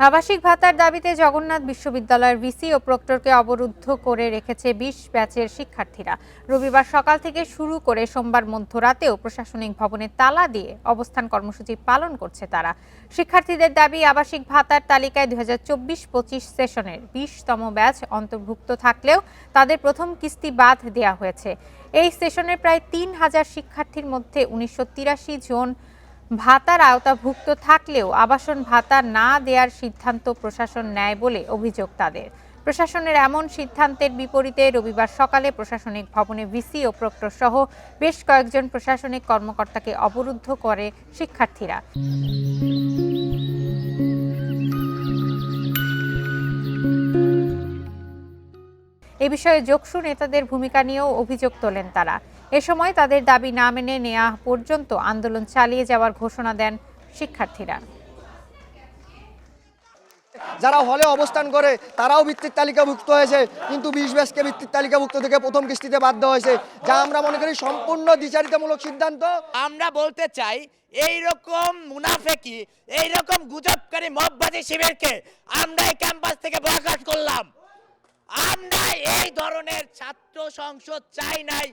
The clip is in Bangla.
আবাসিক ভাতার দাবিতে জগন্নাথ বিশ্ববিদ্যালয়ের ভিসি ও প্রক্টরকে অবরুদ্ধ করে রেখেছে ২০ ব্যাচের শিক্ষার্থীরা। রবিবার সকাল থেকে শুরু করে সোমবার মধ্যরাতেও প্রশাসনিক ভবনে তালা দিয়ে অবস্থান কর্মসূচি পালন করছে তারা। শিক্ষার্থীদের দাবি, আবাসিক ভাতার তালিকায় ২০২৪-২৫ সেশনের ২০তম ব্যাচ অন্তর্ভুক্ত থাকলেও তাদের প্রথম কিস্তি বাদ দেওয়া হয়েছে। এই সেশনের প্রায় ৩,০০০ শিক্ষার্থীর মধ্যে ১৯৮৩ জন ভাতার আওতাভুক্ত থাকলেও আবাসন ভাতা না দেওয়ার সিদ্ধান্ত প্রশাসন নেয় বলে অভিযোগ তাদের। প্রশাসনের এমন সিদ্ধান্তের বিপরীতে রবিবার সকালে প্রশাসনিক ভবনে ভিসি ও প্রক্টর সহ বেশ কয়েকজন প্রশাসনিক কর্মকর্তাকে অবরুদ্ধ করে শিক্ষার্থীরা। এ বিষয়ে যোগসু নেতাদের ভূমিকা নিয়েও অভিযোগ তোলেন তারা। এ সময় তাদের দাবি না মেনে নেওয়া পর্যন্ত আন্দোলন চালিয়ে যাওয়ার ঘোষণা দেন শিক্ষার্থীরা। যারা হলে অবস্থান করে তারাও ভিত্তির তালিকাভুক্ত হয়েছে, কিন্তু ২০ ব্যাচকে ভিত্তির তালিকাভুক্ত থেকে প্রথম কিস্তিতে বাদ দেওয়া হয়েছে, যা আমরা মনে করি সম্পূর্ণ দ্বিচারিতামূলক সিদ্ধান্ত। আমরা বলতে চাই, এই রকম মুনাফেকি, এই রকম গুজবকারী মববাদী শিবিরকে আমরা এই ক্যাম্পাস থেকে বয়কট করলাম। আমরা এই ধরনের ছাত্র সংসদ চাই নাই।